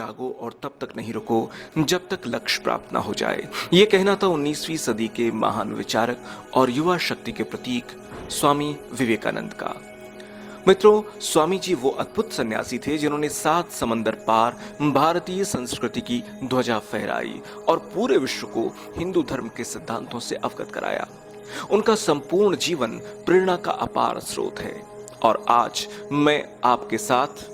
जागो और तब तक नहीं रुको जब तक लक्ष्य प्राप्त ना हो जाए। ये कहना था 19वीं सदी के महान विचारक और युवा शक्ति के प्रतीक स्वामी विवेकानंद का। मित्रों, स्वामी जी वो अद्भुत सन्यासी थे जिन्होंने 7 समंदर पार भारतीय संस्कृति की ध्वजा फहराई और पूरे विश्व को हिंदू धर्म के सिद्धांतों से अवगत कराया। उनका संपूर्ण जीवन प्रेरणा का अपार स्रोत है और आज मैं आपके साथ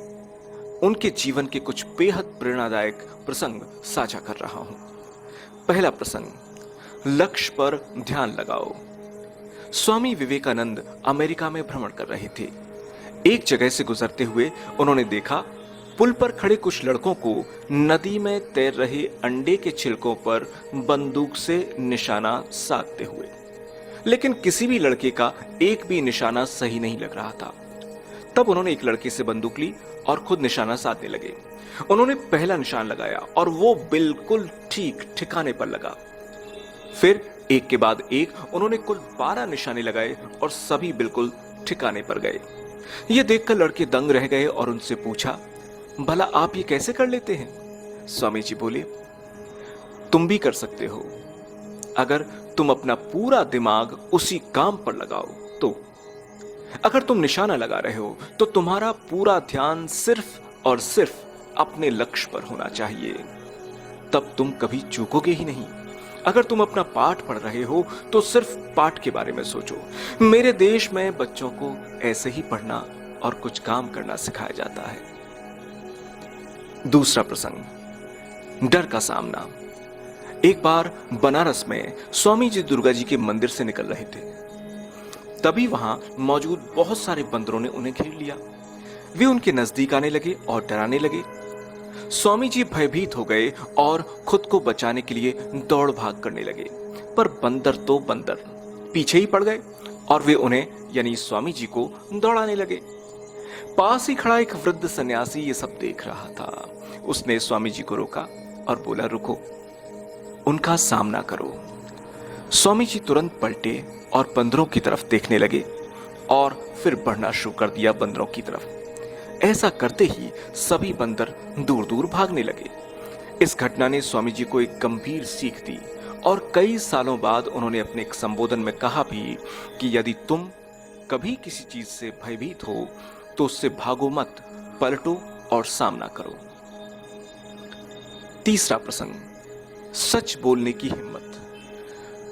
उनके जीवन के कुछ बेहद प्रेरणादायक प्रसंग साझा कर रहा हूं। पहला प्रसंग, लक्ष्य पर ध्यान लगाओ। स्वामी विवेकानंद अमेरिका में भ्रमण कर रहे थे। एक जगह से गुजरते हुए उन्होंने देखा पुल पर खड़े कुछ लड़कों को नदी में तैर रहे अंडे के छिलकों पर बंदूक से निशाना साधते हुए, लेकिन किसी भी लड़के का एक भी निशाना सही नहीं लग रहा था। तब उन्होंने एक लड़के से बंदूक ली और खुद निशाना साधने लगे। उन्होंने पहला निशान लगाया और वो बिल्कुल ठीक ठिकाने पर लगा। फिर एक के बाद एक उन्होंने कुल 12 निशाने लगाए और सभी बिल्कुल ठिकाने पर गए। ये देखकर लड़के दंग रह गए और उनसे पूछा, भला आप ये कैसे कर लेते हैं? स्वामी जी बोले, तुम भी कर सकते हो अगर तुम अपना पूरा दिमाग उसी काम पर लगाओ तो। अगर तुम निशाना लगा रहे हो तो तुम्हारा पूरा ध्यान सिर्फ और सिर्फ अपने लक्ष्य पर होना चाहिए, तब तुम कभी चूकोगे ही नहीं। अगर तुम अपना पाठ पढ़ रहे हो तो सिर्फ पाठ के बारे में सोचो। मेरे देश में बच्चों को ऐसे ही पढ़ना और कुछ काम करना सिखाया जाता है। दूसरा प्रसंग, डर का सामना। एक बार बनारस में स्वामी जी दुर्गा जी के मंदिर से निकल रहे थे। तभी वहां मौजूद बहुत सारे बंदरों ने उन्हें घेर लिया। वे उनके नजदीक आने लगे और डराने लगे। स्वामी जी भयभीत हो गए और खुद को बचाने के लिए दौड़ भाग करने लगे, पर बंदर तो बंदर पीछे ही पड़ गए और वे उन्हें यानी स्वामी जी को दौड़ाने लगे। पास ही खड़ा एक वृद्ध सन्यासी ये सब देख रहा था। उसने स्वामी जी को रोका और बोला, रुको, उनका सामना करो। स्वामी जी तुरंत पलटे और बंदरों की तरफ देखने लगे और फिर बढ़ना शुरू कर दिया बंदरों की तरफ। ऐसा करते ही सभी बंदर दूर दूर भागने लगे। इस घटना ने स्वामी जी को एक गंभीर सीख दी और कई सालों बाद उन्होंने अपने एक संबोधन में कहा भी कि यदि तुम कभी किसी चीज से भयभीत हो तो उससे भागो मत, पलटो और सामना करो। तीसरा प्रसंग, सच बोलने की हिम्मत।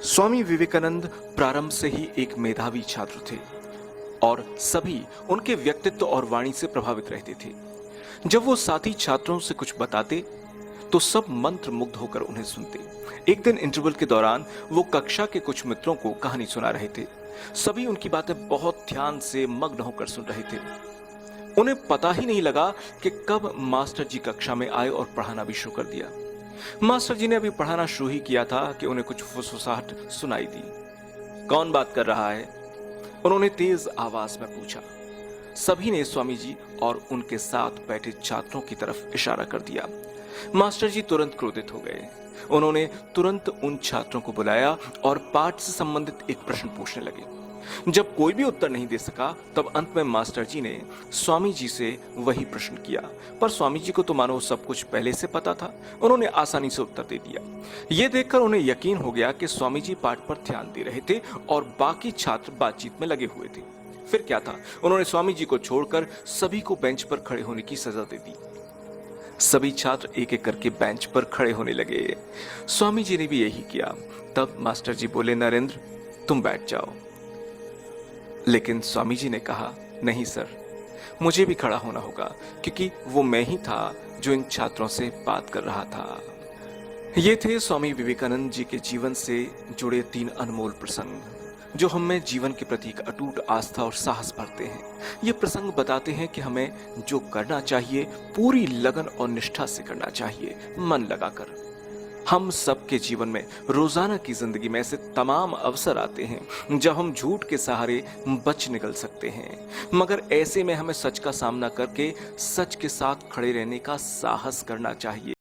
स्वामी विवेकानंद प्रारंभ से ही एक मेधावी छात्र थे और सभी उनके व्यक्तित्व और वाणी से प्रभावित रहते थे। जब वो साथी छात्रों से कुछ बताते तो सब मंत्र मुग्ध होकर उन्हें सुनते। एक दिन इंटरवल के दौरान वो कक्षा के कुछ मित्रों को कहानी सुना रहे थे। सभी उनकी बातें बहुत ध्यान से मग्न होकर सुन रहे थे। उन्हें पता ही नहीं लगा कि कब मास्टर जी कक्षा में आए और पढ़ाना भी शुरू कर दिया। मास्टर जी ने अभी पढ़ाना शुरू ही किया था कि उन्हें कुछ फुसफुसाहट सुनाई दी। कौन बात कर रहा है? उन्होंने तेज आवाज में पूछा। सभी ने स्वामी जी और उनके साथ बैठे छात्रों की तरफ इशारा कर दिया। मास्टर जी तुरंत क्रोधित हो गए। उन्होंने तुरंत उन छात्रों को बुलाया और पाठ से संबंधित एक प्रश्न पूछने लगे। जब कोई भी उत्तर नहीं दे सका तब अंत में मास्टर जी ने स्वामी जी से वही प्रश्न किया, पर स्वामी जी को तो मानो सब कुछ पहले से पता था। उन्होंने आसानी से उत्तर दे दिया। यह देखकर उन्हें यकीन हो गया कि स्वामी जी पाठ पर ध्यान दे रहे थे और बाकी छात्र बातचीत में लगे हुए थे। फिर क्या था, उन्होंने स्वामी जी को छोड़कर सभी को बेंच पर खड़े होने की सजा दे दी। सभी छात्र एक एक करके बेंच पर खड़े होने लगे। स्वामी जी ने भी यही किया। तब मास्टर जी बोले, नरेंद्र, तुम बैठ जाओ। लेकिन स्वामी जी ने कहा, नहीं सर, मुझे भी खड़ा होना होगा, क्योंकि वो मैं ही था जो इन छात्रों से बात कर रहा था। ये थे स्वामी विवेकानंद जी के जीवन से जुड़े 3 अनमोल प्रसंग जो हमें जीवन के प्रति एक अटूट आस्था और साहस भरते हैं। ये प्रसंग बताते हैं कि हमें जो करना चाहिए पूरी लगन और निष्ठा से करना चाहिए, मन लगाकर। हम सबके जीवन में रोजाना की जिंदगी में ऐसे तमाम अवसर आते हैं जब हम झूठ के सहारे बच निकल सकते हैं, मगर ऐसे में हमें सच का सामना करके सच के साथ खड़े रहने का साहस करना चाहिए।